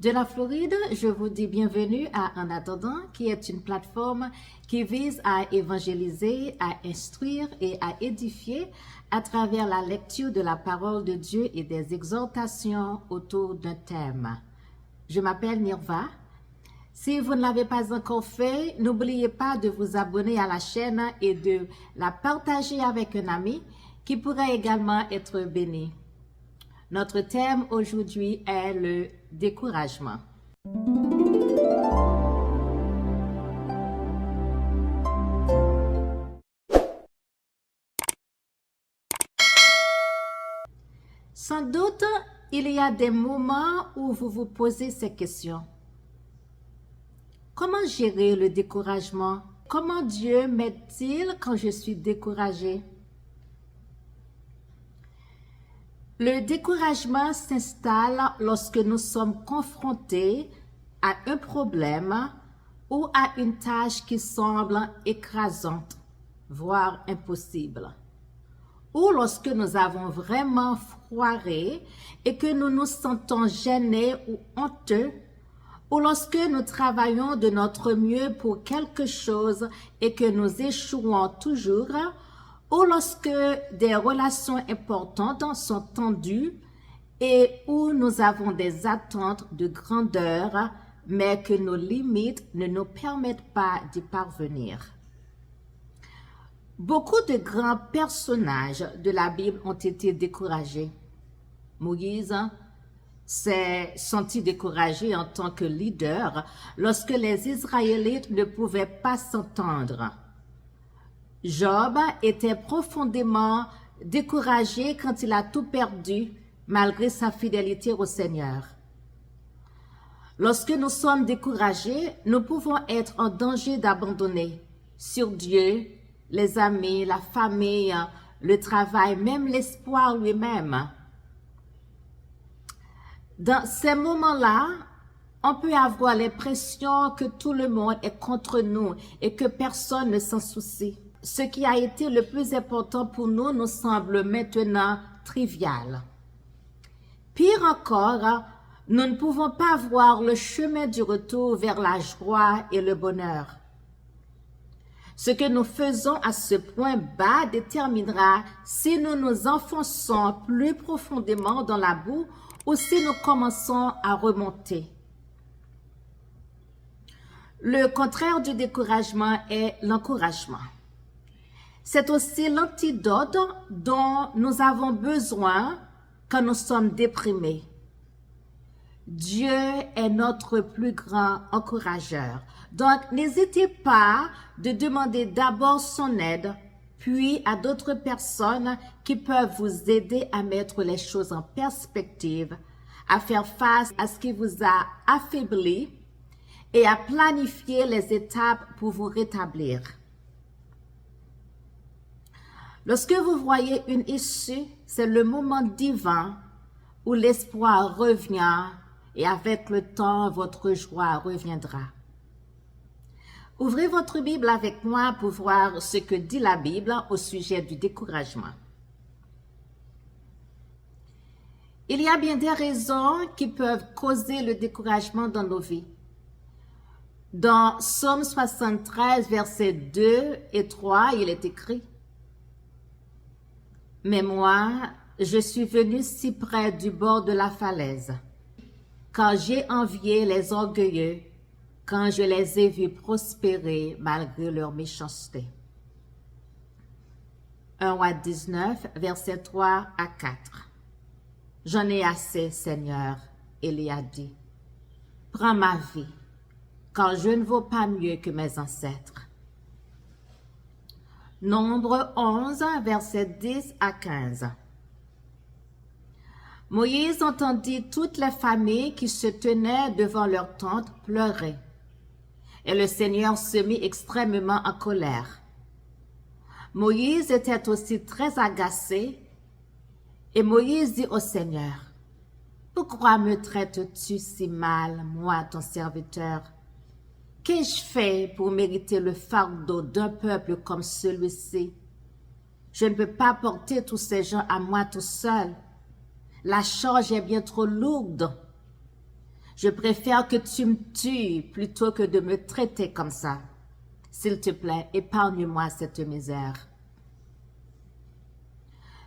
De la Floride, je vous dis bienvenue à En attendant, qui est une plateforme qui vise à évangéliser, à instruire et à édifier à travers la lecture de la parole de Dieu et des exhortations autour d'un thème. Je m'appelle Nirva. Si vous ne l'avez pas encore fait, n'oubliez pas de vous abonner à la chaîne et de la partager avec un ami qui pourrait également être béni. Notre thème aujourd'hui est le découragement. Sans doute, il y a des moments où vous vous posez ces questions. Comment gérer le découragement? Comment Dieu m'aide-t-il quand je suis découragé? Le découragement s'installe lorsque nous sommes confrontés à un problème ou à une tâche qui semble écrasante, voire impossible. Ou lorsque nous avons vraiment foiré et que nous nous sentons gênés ou honteux, ou lorsque nous travaillons de notre mieux pour quelque chose et que nous échouons toujours, ou lorsque des relations importantes sont tendues et où nous avons des attentes de grandeur, mais que nos limites ne nous permettent pas d'y parvenir. Beaucoup de grands personnages de la Bible ont été découragés. Moïse s'est senti découragé en tant que leader lorsque les Israélites ne pouvaient pas s'entendre. Job était profondément découragé quand il a tout perdu malgré sa fidélité au Seigneur. Lorsque nous sommes découragés, nous pouvons être en danger d'abandonner sur Dieu, les amis, la famille, le travail, même l'espoir lui-même. Dans ces moments-là, on peut avoir l'impression que tout le monde est contre nous et que personne ne s'en soucie. Ce qui a été le plus important pour nous nous semble maintenant trivial. Pire encore, nous ne pouvons pas voir le chemin du retour vers la joie et le bonheur. Ce que nous faisons à ce point bas déterminera si nous nous enfonçons plus profondément dans la boue ou si nous commençons à remonter. Le contraire du découragement est l'encouragement. C'est aussi l'antidote dont nous avons besoin quand nous sommes déprimés. Dieu est notre plus grand encourageur. Donc, n'hésitez pas de demander d'abord son aide, puis à d'autres personnes qui peuvent vous aider à mettre les choses en perspective, à faire face à ce qui vous a affaibli et à planifier les étapes pour vous rétablir. Lorsque vous voyez une issue, c'est le moment divin où l'espoir revient et avec le temps, votre joie reviendra. Ouvrez votre Bible avec moi pour voir ce que dit la Bible au sujet du découragement. Il y a bien des raisons qui peuvent causer le découragement dans nos vies. Dans Psaume 73, versets 2 et 3, il est écrit: « Mais moi, je suis venu si près du bord de la falaise, quand j'ai envié les orgueilleux, quand je les ai vus prospérer malgré leur méchanceté. » 1 Roi 19, versets 3 à 4. « J'en ai assez, Seigneur, Élie a dit. Prends ma vie, car je ne vaux pas mieux que mes ancêtres. » Nombre 11, versets 10 à 15. Moïse entendit toutes les familles qui se tenaient devant leur tente pleurer. Et le Seigneur se mit extrêmement en colère. Moïse était aussi très agacé. Et Moïse dit au Seigneur: « Pourquoi me traites-tu si mal, moi, ton serviteur? Qu'ai-je fait pour mériter le fardeau d'un peuple comme celui-ci? Je ne peux pas porter tous ces gens à moi tout seul. La charge est bien trop lourde. Je préfère que tu me tues plutôt que de me traiter comme ça. S'il te plaît, épargne-moi cette misère.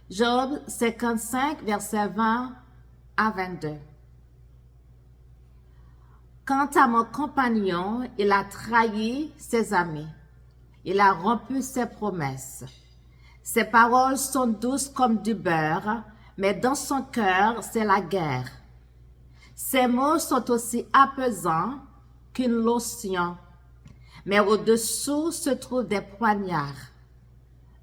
Job 55, versets 20 à 22. Quant à mon compagnon, il a trahi ses amis. Il a rompu ses promesses. Ses paroles sont douces comme du beurre, mais dans son cœur, c'est la guerre. Ses mots sont aussi apaisants qu'une lotion, mais au-dessous se trouvent des poignards.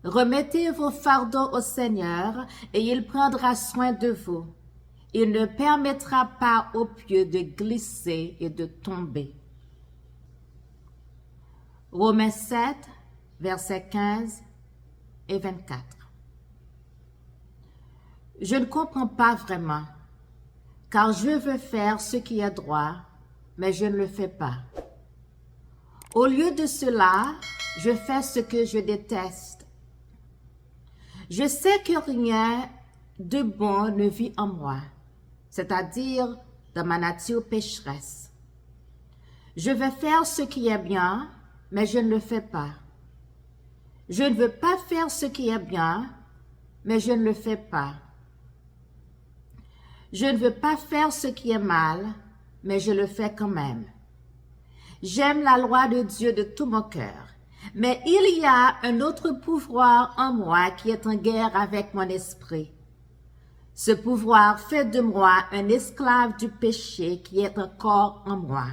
Remettez vos fardeaux au Seigneur et il prendra soin de vous. Il ne permettra pas aux pieux de glisser et de tomber. Romains 7, versets 15 et 24. Je ne comprends pas vraiment, car je veux faire ce qui est droit, mais je ne le fais pas. Au lieu de cela, je fais ce que je déteste. Je sais que rien de bon ne vit en moi, c'est-à-dire dans ma nature pécheresse. Je veux faire ce qui est bien, mais je ne le fais pas. Je ne veux pas faire ce qui est bien, mais je ne le fais pas. Je ne veux pas faire ce qui est mal, mais je le fais quand même. J'aime la loi de Dieu de tout mon cœur, mais il y a un autre pouvoir en moi qui est en guerre avec mon esprit. Ce pouvoir fait de moi un esclave du péché qui est encore en moi.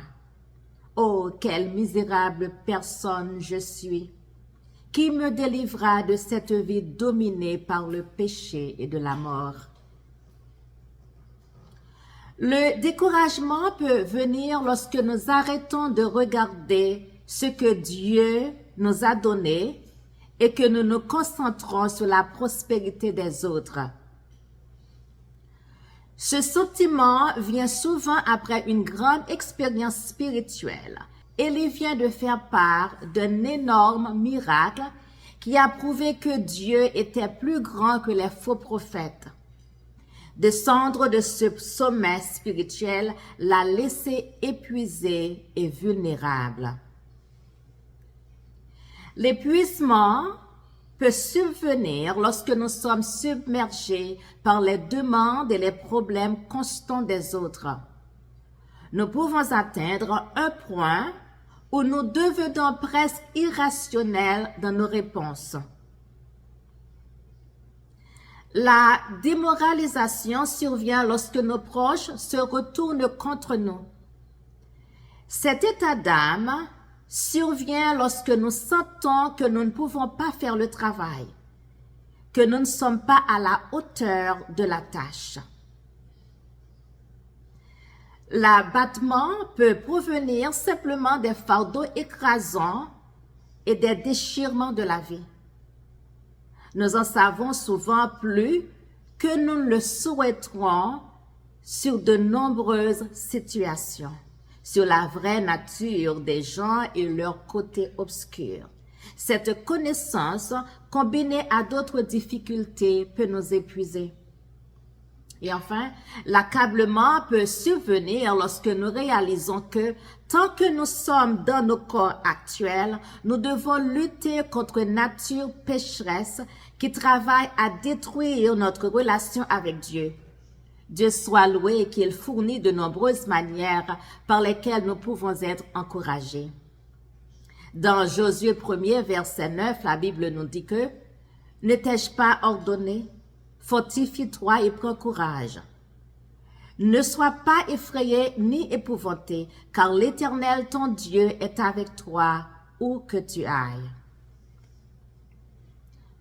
Oh, quelle misérable personne je suis! Qui me délivrera de cette vie dominée par le péché et de la mort? Le découragement peut venir lorsque nous arrêtons de regarder ce que Dieu nous a donné et que nous nous concentrons sur la prospérité des autres. Ce sentiment vient souvent après une grande expérience spirituelle et il vient de faire part d'un énorme miracle qui a prouvé que Dieu était plus grand que les faux prophètes. Descendre de ce sommet spirituel l'a laissé épuisé et vulnérable. L'épuisement peut subvenir lorsque nous sommes submergés par les demandes et les problèmes constants des autres. Nous pouvons atteindre un point où nous devenons presque irrationnels dans nos réponses. La démoralisation survient lorsque nos proches se retournent contre nous. Cet état d'âme survient lorsque nous sentons que nous ne pouvons pas faire le travail, que nous ne sommes pas à la hauteur de la tâche. L'abattement peut provenir simplement des fardeaux écrasants et des déchirements de la vie. Nous en savons souvent plus que nous le souhaiterons sur de nombreuses situations, sur la vraie nature des gens et leur côté obscur. Cette connaissance, combinée à d'autres difficultés, peut nous épuiser. Et enfin, l'accablement peut survenir lorsque nous réalisons que, tant que nous sommes dans nos corps actuels, nous devons lutter contre une nature pécheresse qui travaille à détruire notre relation avec Dieu. Dieu soit loué qu'il fournit de nombreuses manières par lesquelles nous pouvons être encouragés. Dans Josué 1er, verset 9, la Bible nous dit que « Ne t'ai-je pas ordonné ? Fortifie-toi et prends courage. Ne sois pas effrayé ni épouvanté, car l'Éternel ton Dieu est avec toi où que tu ailles. »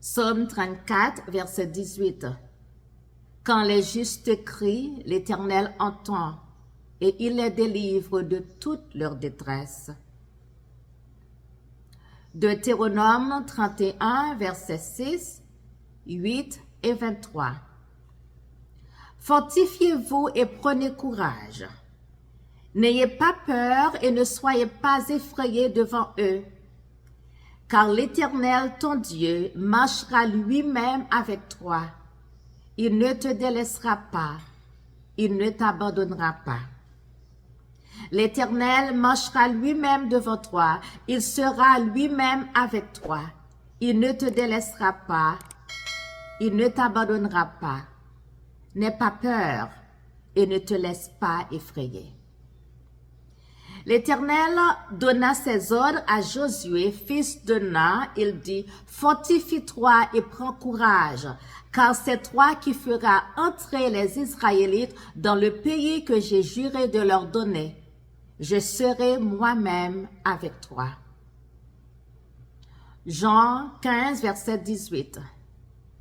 Psaume 34, verset 18. Quand les justes crient, l'Éternel entend, et il les délivre de toute leur détresse. Deutéronome 31, verset 6, 8 et 23. Fortifiez-vous et prenez courage. N'ayez pas peur et ne soyez pas effrayés devant eux, car l'Éternel, ton Dieu, marchera lui-même avec toi. Il ne te délaissera pas, il ne t'abandonnera pas. L'Éternel marchera lui-même devant toi. Il sera lui-même avec toi. Il ne te délaissera pas. Il ne t'abandonnera pas. N'aie pas peur et ne te laisse pas effrayer. L'Éternel donna ses ordres à Josué, fils de Nun. Il dit, fortifie-toi et prends courage, car c'est toi qui feras entrer les Israélites dans le pays que j'ai juré de leur donner. Je serai moi-même avec toi. Jean 15, verset 18.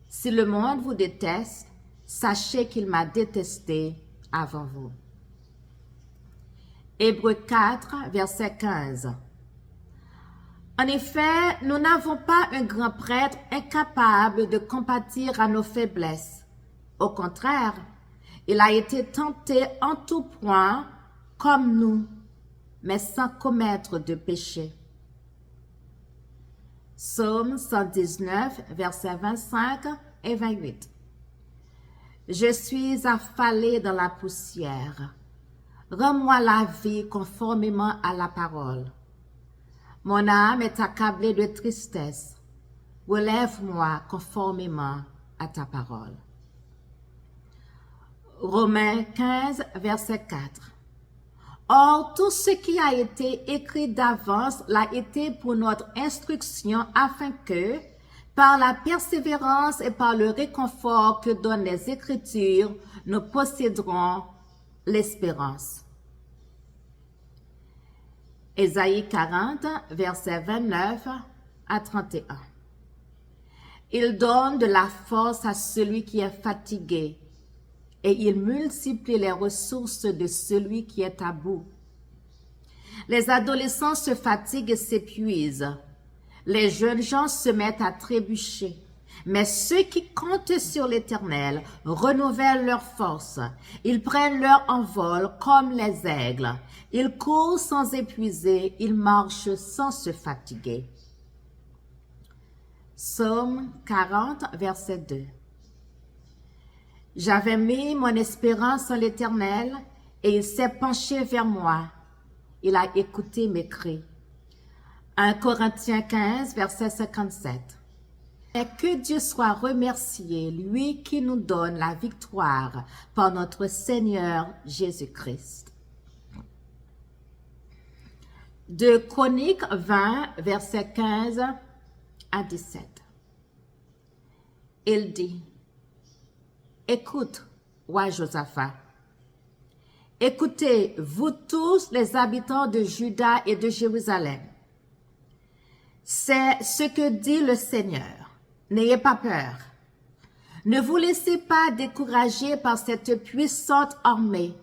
Si le monde vous déteste, sachez qu'il m'a détesté avant vous. Hébreux 4, verset 15. En effet, nous n'avons pas un grand prêtre incapable de compatir à nos faiblesses. Au contraire, il a été tenté en tout point comme nous, mais sans commettre de péché. Psaume 119, versets 25 et 28. Je suis affalé dans la poussière. Rends-moi la vie conformément à la parole. Mon âme est accablée de tristesse. Relève-moi conformément à ta parole. Romains 15, verset 4. Or, tout ce qui a été écrit d'avance l'a été pour notre instruction afin que, par la persévérance et par le réconfort que donnent les Écritures, nous posséderons l'espérance. Ésaïe 40, versets 29 à 31. Il donne de la force à celui qui est fatigué et il multiplie les ressources de celui qui est à bout. Les adolescents se fatiguent et s'épuisent. Les jeunes gens se mettent à trébucher. Mais ceux qui comptent sur l'Éternel renouvellent leur force. Ils prennent leur envol comme les aigles. Ils courent sans épuiser. Ils marchent sans se fatiguer. Psaume 40, verset 2. J'avais mis mon espérance en l'Éternel et il s'est penché vers moi. Il a écouté mes cris. 1 Corinthiens 15, verset 57. Et que Dieu soit remercié, lui qui nous donne la victoire par notre Seigneur Jésus-Christ. De Chroniques 20, verset 15 à 17. Il dit, écoute, roi Josaphat. Écoutez, vous tous les habitants de Juda et de Jérusalem. C'est ce que dit le Seigneur. N'ayez pas peur. Ne vous laissez pas décourager par cette puissante armée,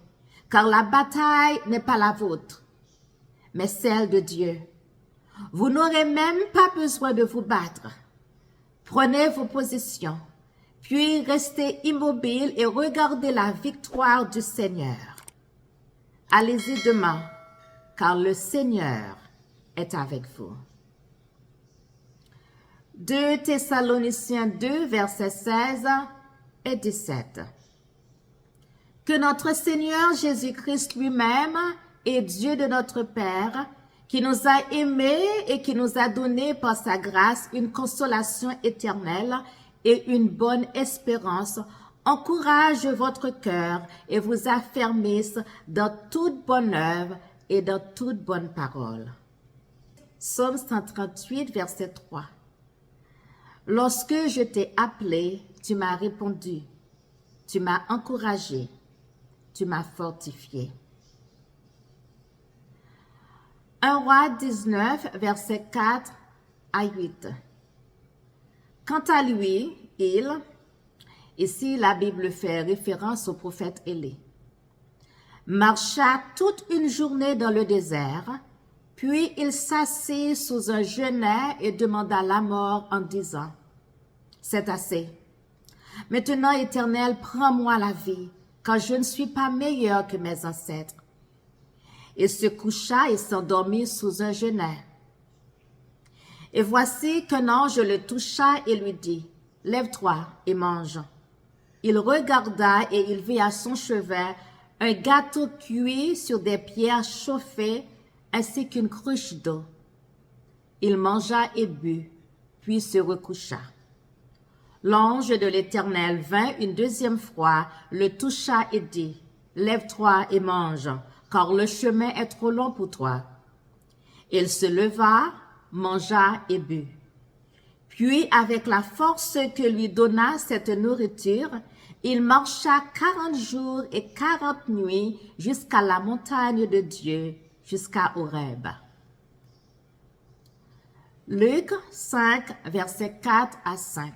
car la bataille n'est pas la vôtre, mais celle de Dieu. Vous n'aurez même pas besoin de vous battre. Prenez vos positions, puis restez immobiles et regardez la victoire du Seigneur. Allez-y demain, car le Seigneur est avec vous. 2 Thessaloniciens 2, versets 16 et 17. Que notre Seigneur Jésus-Christ lui-même et Dieu de notre Père, qui nous a aimés et qui nous a donné par sa grâce une consolation éternelle et une bonne espérance, encourage votre cœur et vous affermisse dans toute bonne œuvre et dans toute bonne parole. Psaume 138, verset 3. Lorsque je t'ai appelé, tu m'as répondu, tu m'as encouragé, tu m'as fortifié. 1 Roi 19, versets 4 à 8. Quant à lui, ici la Bible fait référence au prophète Élie, marcha toute une journée dans le désert, puis il s'assit sous un genêt et demanda la mort en disant, « C'est assez. Maintenant, Éternel, prends-moi la vie, car je ne suis pas meilleur que mes ancêtres. » Il se coucha et s'endormit sous un genêt. Et voici qu'un ange le toucha et lui dit, « Lève-toi et mange. » Il regarda et il vit à son chevet un gâteau cuit sur des pierres chauffées ainsi qu'une cruche d'eau. Il mangea et but, puis se recoucha. L'ange de l'Éternel vint une deuxième fois, le toucha et dit, « Lève-toi et mange, car le chemin est trop long pour toi. » Il se leva, mangea et but. Puis, avec la force que lui donna cette nourriture, il marcha 40 jours et 40 nuits jusqu'à la montagne de Dieu, jusqu'à Horeb. Luc 5, versets 4 à 5.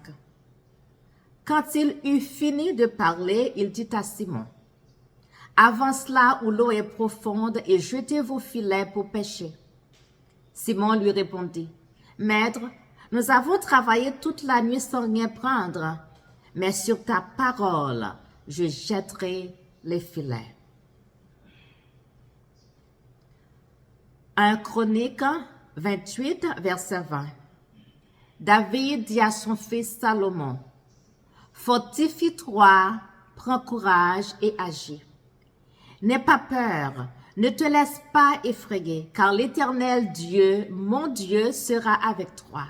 Quand il eut fini de parler, il dit à Simon, « Avance là où l'eau est profonde et jetez vos filets pour pêcher. » Simon lui répondit, « Maître, nous avons travaillé toute la nuit sans rien prendre, mais sur ta parole, je jetterai les filets. » 1 Chronique 28, verset 20. David dit à son fils Salomon, « Fortifie-toi, prends courage et agis. N'aie pas peur, ne te laisse pas effrayer, car l'Éternel Dieu, mon Dieu, sera avec toi.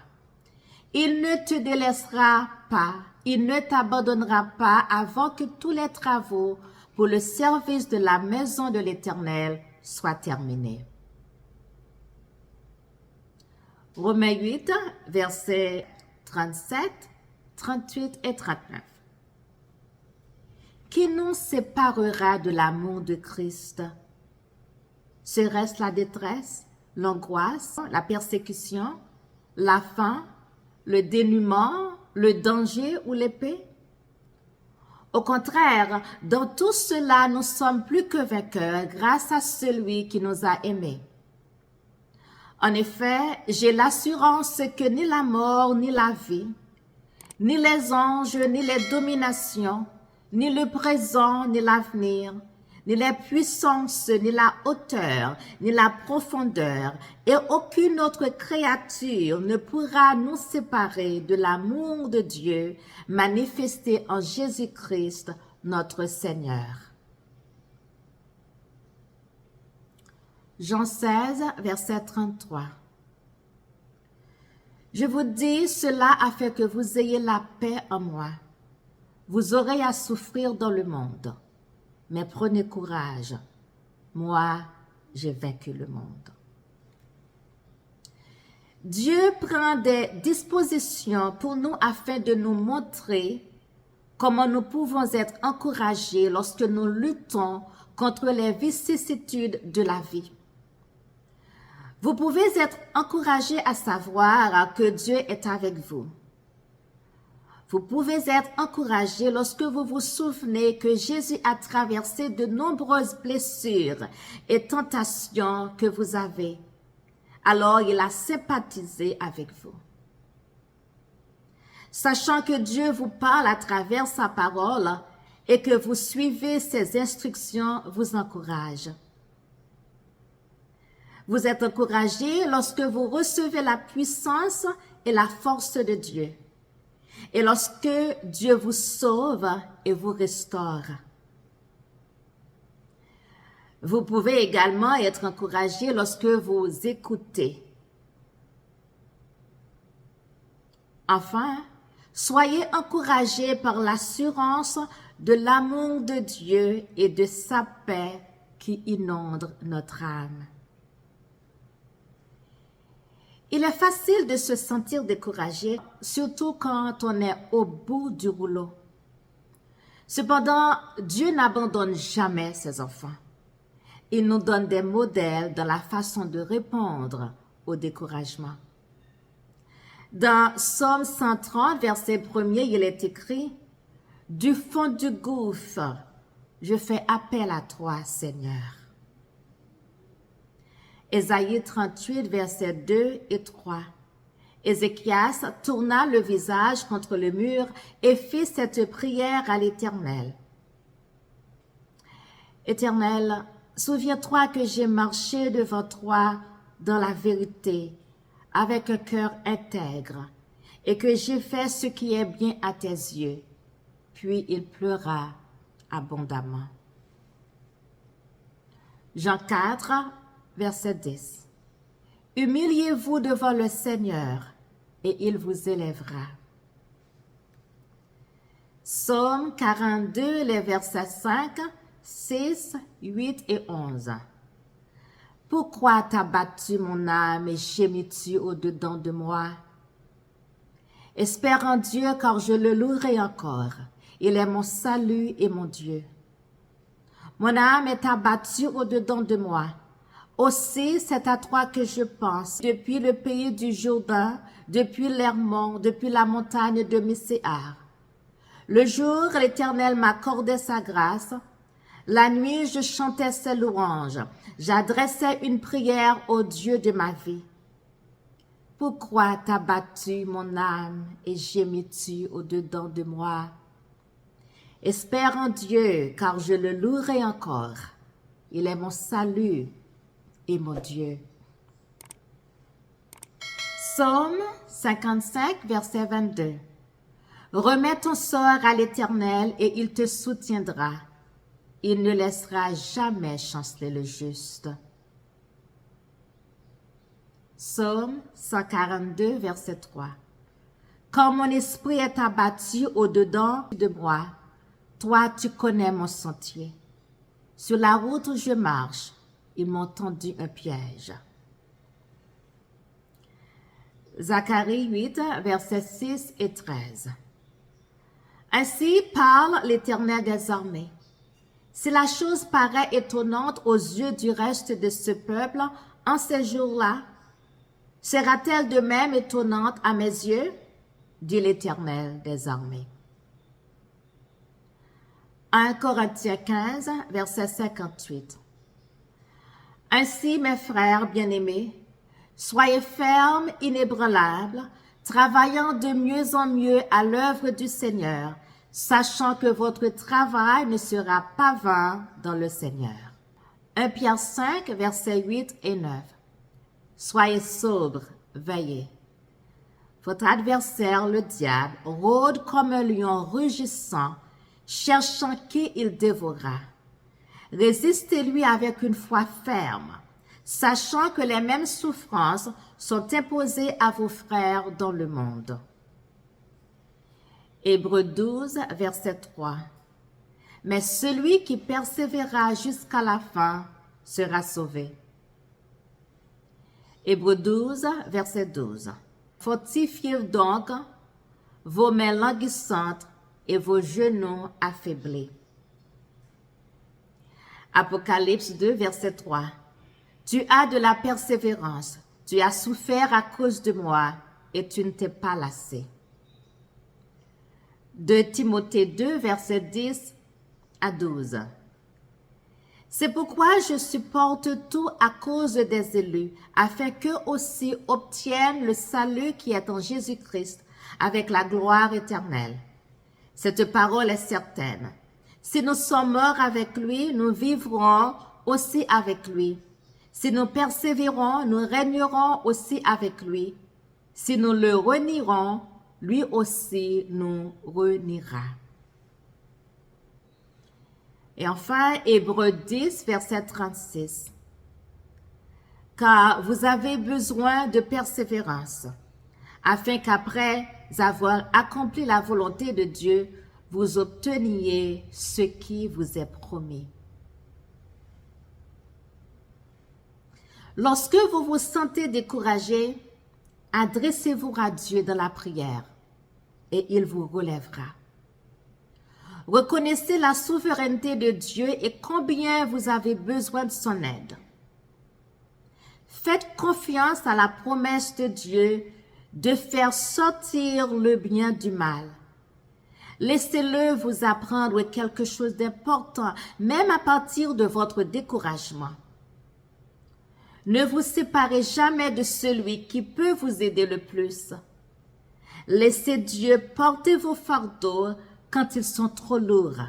Il ne te délaissera pas, il ne t'abandonnera pas avant que tous les travaux pour le service de la maison de l'Éternel soient terminés. » Romains 8, versets 37, 38 et 39. Qui nous séparera de l'amour de Christ? Serait-ce la détresse, l'angoisse, la persécution, la faim, le dénuement, le danger ou l'épée? Au contraire, dans tout cela, nous sommes plus que vainqueurs grâce à celui qui nous a aimés. En effet, j'ai l'assurance que ni la mort, ni la vie, ni les anges, ni les dominations, ni le présent, ni l'avenir, ni les puissances, ni la hauteur, ni la profondeur, et aucune autre créature ne pourra nous séparer de l'amour de Dieu manifesté en Jésus-Christ, notre Seigneur. Jean 16, verset 33. Je vous dis cela afin que vous ayez la paix en moi. Vous aurez à souffrir dans le monde, mais prenez courage. Moi, j'ai vaincu le monde. Dieu prend des dispositions pour nous afin de nous montrer comment nous pouvons être encouragés lorsque nous luttons contre les vicissitudes de la vie. Vous pouvez être encouragé à savoir que Dieu est avec vous. Vous pouvez être encouragé lorsque vous vous souvenez que Jésus a traversé de nombreuses blessures et tentations que vous avez. Alors, il a sympathisé avec vous. Sachant que Dieu vous parle à travers sa parole et que vous suivez ses instructions vous encourage. Vous êtes encouragé lorsque vous recevez la puissance et la force de Dieu. Et lorsque Dieu vous sauve et vous restaure. Vous pouvez également être encouragé lorsque vous écoutez. Enfin, soyez encouragés par l'assurance de l'amour de Dieu et de sa paix qui inonde notre âme. Il est facile de se sentir découragé, surtout quand on est au bout du rouleau. Cependant, Dieu n'abandonne jamais ses enfants. Il nous donne des modèles dans la façon de répondre au découragement. Dans Psaume 130, verset 1er, il est écrit « Du fond du gouffre, je fais appel à toi, Seigneur. » Ésaïe 38, versets 2 et 3. Ézéchias tourna le visage contre le mur et fit cette prière à l'Éternel. Éternel, souviens-toi que j'ai marché devant toi dans la vérité, avec un cœur intègre, et que j'ai fait ce qui est bien à tes yeux. Puis il pleura abondamment. Jean 4, verset 10. Humiliez-vous devant le Seigneur et il vous élèvera. Psaume 42, les versets 5, 6, 8 et 11. Pourquoi t'as battu mon âme et gémis-tu au-dedans de moi? Espère en Dieu, car je le louerai encore. Il est mon salut et mon Dieu. Mon âme est abattue au-dedans de moi. Aussi, c'est à toi que je pense, depuis le pays du Jourdain, depuis l'Hermon, depuis la montagne de Misséar. Le jour, l'Éternel m'accordait sa grâce. La nuit, je chantais ses louanges. J'adressais une prière au Dieu de ma vie. Pourquoi t'as battu mon âme et gémis-tu au-dedans de moi? Espère en Dieu, car je le louerai encore. Il est mon salut et mon Dieu. Psaume 55, verset 22. Remets ton sort à l'Éternel et il te soutiendra. Il ne laissera jamais chanceler le juste. Psaume 142, verset 3. Quand mon esprit est abattu au-dedans de moi, toi tu connais mon sentier. Sur la route où je marche, ils m'ont tendu un piège. Zacharie 8, versets 6 et 13. Ainsi parle l'Éternel des armées. Si la chose paraît étonnante aux yeux du reste de ce peuple en ces jours-là, sera-t-elle de même étonnante à mes yeux? Dit l'Éternel des armées. 1 Corinthiens 15, verset 58. Ainsi, mes frères bien-aimés, soyez fermes, inébranlables, travaillant de mieux en mieux à l'œuvre du Seigneur, sachant que votre travail ne sera pas vain dans le Seigneur. 1 Pierre 5, versets 8 et 9. Soyez sobres, veillez. Votre adversaire, le diable, rôde comme un lion rugissant, cherchant qui il dévorera. Résistez-lui avec une foi ferme, sachant que les mêmes souffrances sont imposées à vos frères dans le monde. Hébreux 12, verset 3. Mais celui qui persévérera jusqu'à la fin sera sauvé. Hébreux 12, verset 12. Fortifiez donc vos mains languissantes et vos genoux affaiblis. Apocalypse 2, verset 3. Tu as de la persévérance, tu as souffert à cause de moi et tu ne t'es pas lassé. 2 Timothée 2, verset 10 à 12. C'est pourquoi je supporte tout à cause des élus, afin qu'eux aussi obtiennent le salut qui est en Jésus-Christ avec la gloire éternelle. Cette parole est certaine. Si nous sommes morts avec lui, nous vivrons aussi avec lui. Si nous persévérons, nous régnerons aussi avec lui. Si nous le renierons, lui aussi nous reniera. Et enfin, Hébreux 10, verset 36. Car vous avez besoin de persévérance, afin qu'après avoir accompli la volonté de Dieu, vous obteniez ce qui vous est promis. Lorsque vous vous sentez découragé, adressez-vous à Dieu dans la prière et il vous relèvera. Reconnaissez la souveraineté de Dieu et combien vous avez besoin de son aide. Faites confiance à la promesse de Dieu de faire sortir le bien du mal. Laissez-le vous apprendre quelque chose d'important, même à partir de votre découragement. Ne vous séparez jamais de celui qui peut vous aider le plus. Laissez Dieu porter vos fardeaux quand ils sont trop lourds.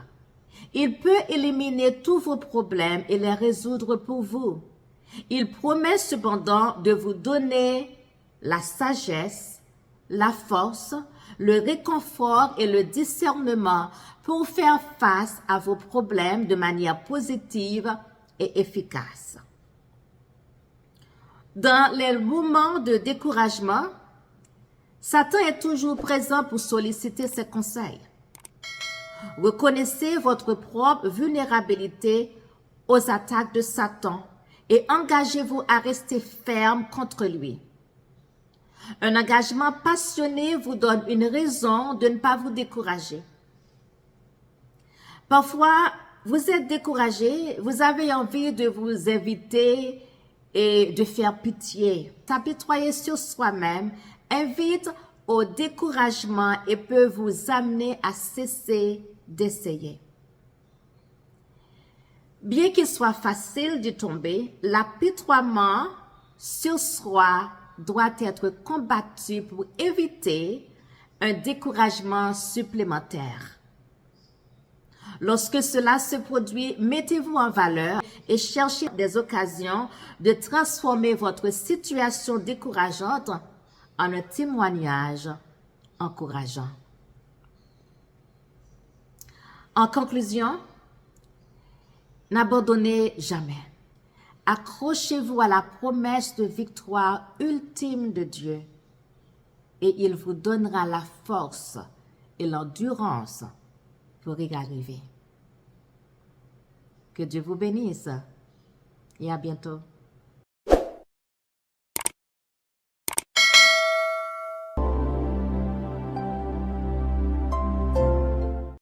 Il peut éliminer tous vos problèmes et les résoudre pour vous. Il promet cependant de vous donner la sagesse, la force, le réconfort et le discernement pour faire face à vos problèmes de manière positive et efficace. Dans les moments de découragement, Satan est toujours présent pour solliciter ses conseils. Reconnaissez votre propre vulnérabilité aux attaques de Satan et engagez-vous à rester ferme contre lui. Un engagement passionné vous donne une raison de ne pas vous décourager. Parfois, vous êtes découragé, vous avez envie de vous éviter et de faire pitié. S'apitoyer sur soi-même invite au découragement et peut vous amener à cesser d'essayer. Bien qu'il soit facile de tomber, l'apitoiement sur soi doit être combattu pour éviter un découragement supplémentaire. Lorsque cela se produit, mettez-vous en valeur et cherchez des occasions de transformer votre situation décourageante en un témoignage encourageant. En conclusion, n'abandonnez jamais. Accrochez-vous à la promesse de victoire ultime de Dieu et il vous donnera la force et l'endurance pour y arriver. Que Dieu vous bénisse et à bientôt.